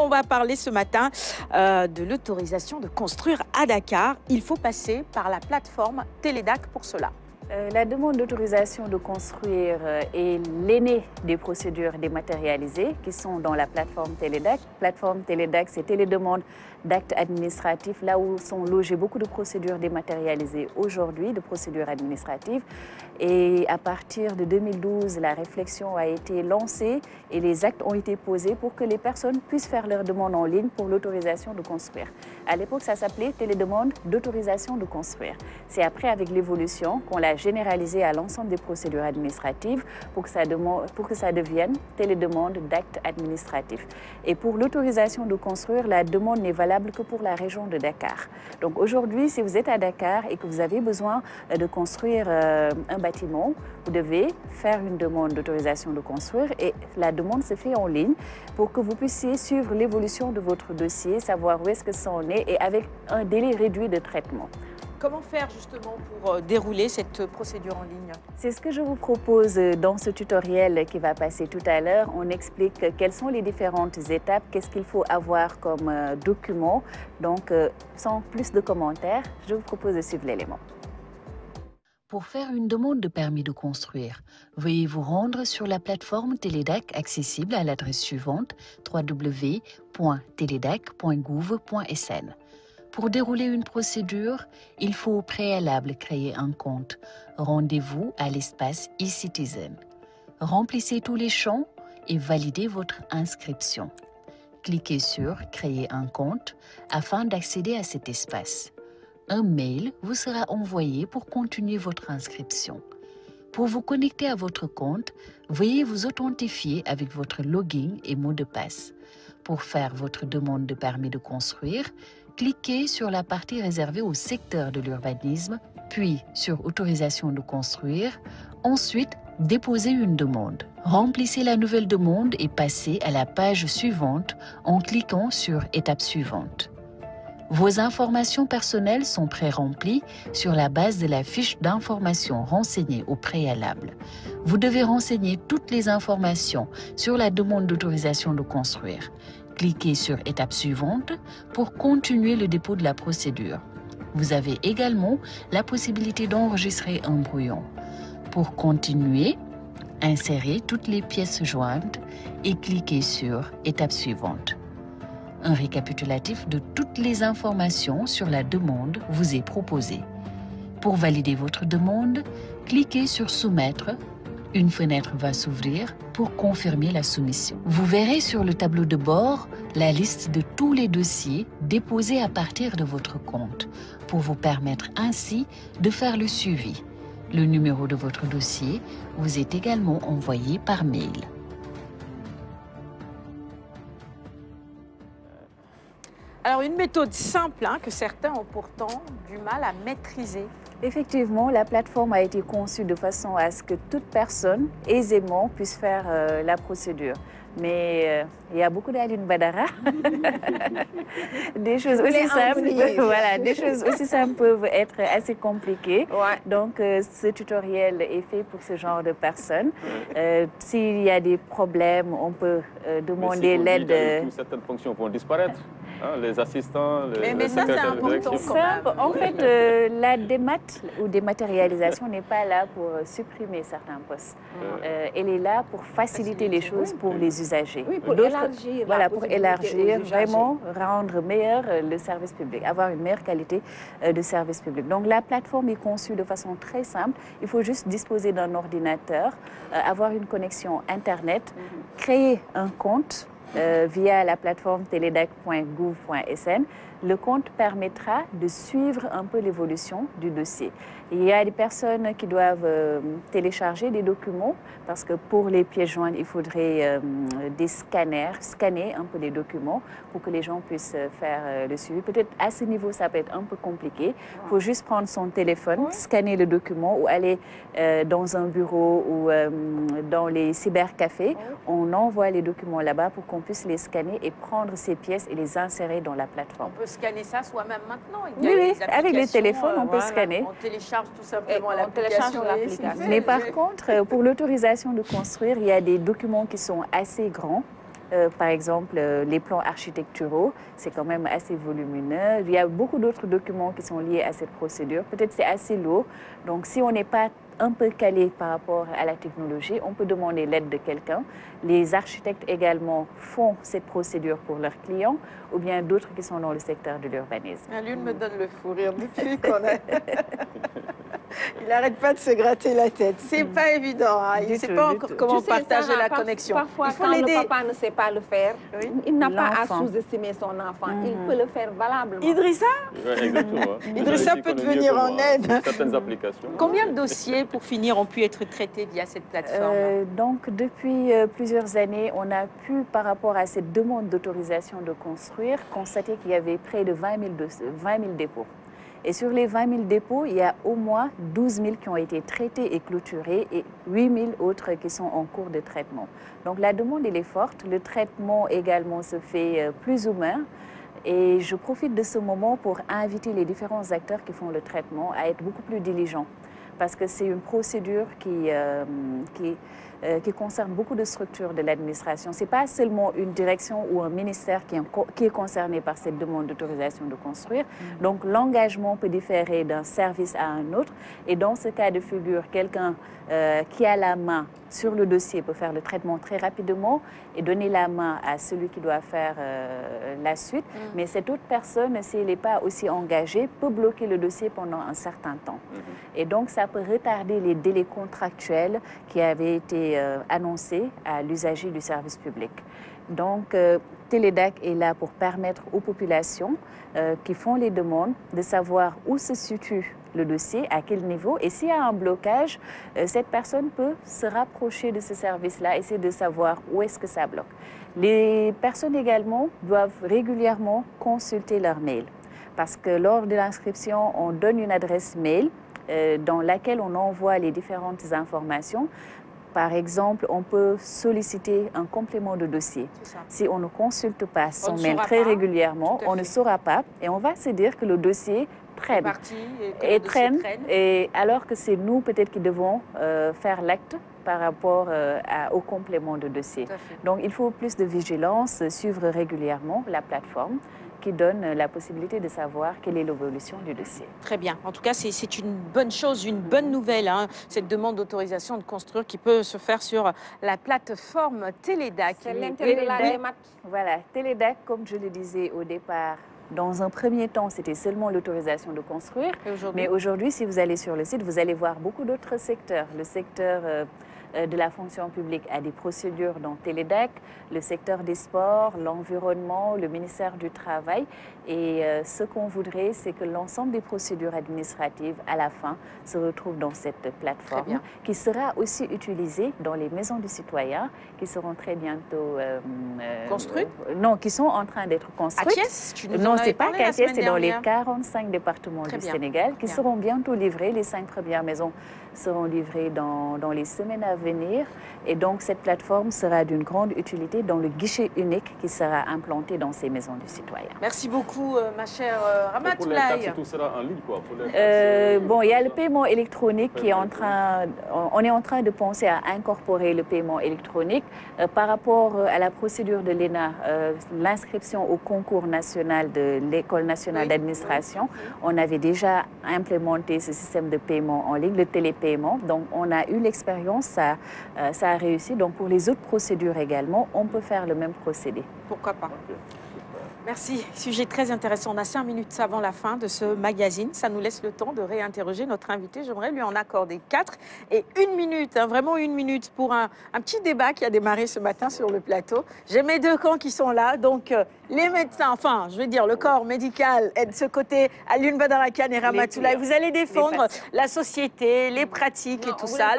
On va parler ce matin de l'autorisation de construire à Dakar. Il faut passer par la plateforme Télédac pour cela. La demande d'autorisation de construire est l'aînée des procédures dématérialisées qui sont dans la plateforme Télédac. Plateforme Télédac, c'est télédemande d'actes administratifs, là où sont logées beaucoup de procédures dématérialisées aujourd'hui, de procédures administratives. Et à partir de 2012, la réflexion a été lancée et les actes ont été posés pour que les personnes puissent faire leur demande en ligne pour l'autorisation de construire. À l'époque, ça s'appelait télédemande d'autorisation de construire. C'est après, avec l'évolution, qu'on l'a généralisé à l'ensemble des procédures administratives pour que ça devienne télédemande d'actes administratifs. Et pour l'autorisation de construire, la demande n'est valable que pour la région de Dakar. Donc aujourd'hui, si vous êtes à Dakar et que vous avez besoin de construire un bâtiment, vous devez faire une demande d'autorisation de construire et la demande se fait en ligne pour que vous puissiez suivre l'évolution de votre dossier, savoir où est-ce que ça en est et avec un délai réduit de traitement. Comment faire justement pour dérouler cette procédure en ligne? C'est ce que je vous propose dans ce tutoriel qui va passer tout à l'heure. On explique quelles sont les différentes étapes, qu'est-ce qu'il faut avoir comme document. Donc, sans plus de commentaires, je vous propose de suivre l'élément. Pour faire une demande de permis de construire, veuillez vous rendre sur la plateforme Télédac accessible à l'adresse suivante www.teledac.gouv.sn. Pour dérouler une procédure, il faut au préalable créer un compte. Rendez-vous à l'espace e-Citizen. Remplissez tous les champs et validez votre inscription. Cliquez sur « Créer un compte » afin d'accéder à cet espace. Un mail vous sera envoyé pour continuer votre inscription. Pour vous connecter à votre compte, veuillez vous authentifier avec votre login et mot de passe. Pour faire votre demande de permis de construire, cliquez sur la partie réservée au secteur de l'urbanisme, puis sur « Autorisation de construire », ensuite déposez une demande. Remplissez la nouvelle demande et passez à la page suivante en cliquant sur « Étape suivante ». Vos informations personnelles sont pré-remplies sur la base de la fiche d'information renseignée au préalable. Vous devez renseigner toutes les informations sur la demande d'autorisation de construire. Cliquez sur « Étape suivante » pour continuer le dépôt de la procédure. Vous avez également la possibilité d'enregistrer un brouillon. Pour continuer, insérez toutes les pièces jointes et cliquez sur « Étape suivante ». Un récapitulatif de toutes les informations sur la demande vous est proposé. Pour valider votre demande, cliquez sur « Soumettre ». Une fenêtre va s'ouvrir pour confirmer la soumission. Vous verrez sur le tableau de bord la liste de tous les dossiers déposés à partir de votre compte pour vous permettre ainsi de faire le suivi. Le numéro de votre dossier vous est également envoyé par mail. Alors, une méthode simple que certains ont pourtant du mal à maîtriser. Effectivement, la plateforme a été conçue de façon à ce que toute personne aisément puisse faire la procédure. Mais il y a beaucoup d'Aline Badara. Des choses aussi simples, des choses aussi simples peuvent être assez compliquées. Ouais. Donc, ce tutoriel est fait pour ce genre de personnes. S'il y a des problèmes, on peut demander l'aide. Certaines fonctions vont disparaître. Les assistants, mais ça, c'est important. Simple. En fait, la démat ou dématérialisation n'est pas là pour supprimer certains postes. Elle est là pour faciliter les choses pour les usagers. Oui, pour élargir. Voilà, pour élargir, vraiment rendre meilleur le service public, avoir une meilleure qualité de service public. Donc la plateforme est conçue de façon très simple. Il faut juste disposer d'un ordinateur, avoir une connexion Internet, créer un compte via la plateforme teledac.gouv.sn. Le compte permettra de suivre un peu l'évolution du dossier. Il y a des personnes qui doivent télécharger des documents parce que pour les pièces jointes, il faudrait des scanners, scanner un peu les documents pour que les gens puissent faire le suivi. Peut-être à ce niveau, ça peut être un peu compliqué. Il faut juste prendre son téléphone, scanner le document ou aller dans un bureau ou dans les cybercafés. On envoie les documents là-bas pour qu'on puisse les scanner et prendre ces pièces et les insérer dans la plateforme. On peut scanner ça soi-même maintenant. Oui, avec les téléphones, on peut scanner. On télécharge tout simplement l'application. Mais par contre, pour l'autorisation de construire, il y a des documents qui sont assez grands. Par exemple, les plans architecturaux, c'est quand même assez volumineux. Il y a beaucoup d'autres documents qui sont liés à cette procédure. Peut-être c'est assez lourd. Donc, si on n'est pas un peu calé par rapport à la technologie, on peut demander l'aide de quelqu'un. Les architectes également font cette procédure pour leurs clients ou bien d'autres qui sont dans le secteur de l'urbanisme. L'une me donne le fou rire depuis qu'on a... Il n'arrête pas de se gratter la tête. C'est pas évident. Hein. Il ne sait pas encore comment partager la connexion. Parfois, il faut quand l'aider. le papa ne sait pas le faire, il n'a pas à sous-estimer son enfant. Il peut le faire valablement. Idrissa, Exactement. Idrissa peut te venir en aide. Certaines applications. Combien de dossiers, pour finir, ont pu être traités via cette plateforme? Donc, depuis plusieurs années, on a pu, par rapport à cette demande d'autorisation de construire, constater qu'il y avait près de 20 000 dépôts. Et sur les 20 000 dépôts, il y a au moins 12 000 qui ont été traités et clôturés et 8 000 autres qui sont en cours de traitement. Donc la demande, elle est forte. Le traitement également se fait plus ou moins. Et je profite de ce moment pour inviter les différents acteurs qui font le traitement à être beaucoup plus diligents. Parce que c'est une procédure qui concerne beaucoup de structures de l'administration. Ce n'est pas seulement une direction ou un ministère qui est concerné par cette demande d'autorisation de construire. Donc l'engagement peut différer d'un service à un autre. Et dans ce cas de figure, quelqu'un qui a la main sur le dossier peut faire le traitement très rapidement et donner la main à celui qui doit faire la suite. Mais cette autre personne, si elle n'est pas aussi engagée, peut bloquer le dossier pendant un certain temps. Et donc, ça peut retarder les délais contractuels qui avaient été annoncés à l'usager du service public. Donc, Télédac est là pour permettre aux populations qui font les demandes de savoir où se situe le dossier, à quel niveau. Et s'il y a un blocage, cette personne peut se rapprocher de ce service-là, essayer de savoir où est-ce que ça bloque. Les personnes également doivent régulièrement consulter leur mail. Parce que lors de l'inscription, on donne une adresse mail dans laquelle on envoie les différentes informations. Par exemple, on peut solliciter un complément de dossier. Si on ne consulte pas son mail très régulièrement, on ne saura pas et on va se dire que le dossier traîne. Et alors que c'est nous peut-être qui devons faire l'acte par rapport au complément de dossier. Donc il faut plus de vigilance, suivre régulièrement la plateforme qui donne la possibilité de savoir quelle est l'évolution du dossier. Très bien. En tout cas, c'est une bonne chose, une bonne nouvelle, hein, cette demande d'autorisation de construire qui peut se faire sur la plateforme Télédac. C'est l'intérêt de la démat. Voilà, Télédac, comme je le disais au départ, dans un premier temps, c'était seulement l'autorisation de construire. Mais aujourd'hui, si vous allez sur le site, vous allez voir beaucoup d'autres secteurs. Le secteur de la fonction publique a des procédures dans Télédac, le secteur des sports, l'environnement, le ministère du Travail. Et ce qu'on voudrait, c'est que l'ensemble des procédures administratives, à la fin, se retrouvent dans cette plateforme qui sera aussi utilisée dans les maisons du citoyen qui seront très bientôt construites. Non, qui sont en train d'être construites. À Thiès, non, ce n'est pas qu'à Thiès, c'est dans les 45 départements du Sénégal qui seront bientôt livrés. Les 5 premières maisons seront livrées dans les semaines à venir. Et donc, cette plateforme sera d'une grande utilité dans le guichet unique qui sera implanté dans ces maisons du citoyen. Merci beaucoup, ma chère Ramatoulaye. Pour les taxes, tout sera en ligne, quoi. Bon, il y a le paiement électronique qui est en train... On est en train de penser à incorporer le paiement électronique. Par rapport à la procédure de l'ENA, l'inscription au concours national de l'École nationale d'administration, on avait déjà implémenté ce système de paiement en ligne, le télépaiement. Donc, on a eu l'expérience, ça a réussi. Donc, pour les autres procédures également, on peut faire le même procédé. Pourquoi pas? Merci. Sujet très intéressant. On a 5 minutes avant la fin de ce magazine. Ça nous laisse le temps de réinterroger notre invité. J'aimerais lui en accorder 4 et 1 minute, hein, vraiment 1 minute pour un petit débat qui a démarré ce matin sur le plateau. J'ai mes deux camps qui sont là. Donc, les médecins, enfin, je veux dire, le corps médical est de ce côté, Alioune Badara Kane et Ramatoulaye. Vous allez défendre la société, les pratiques et tout ça.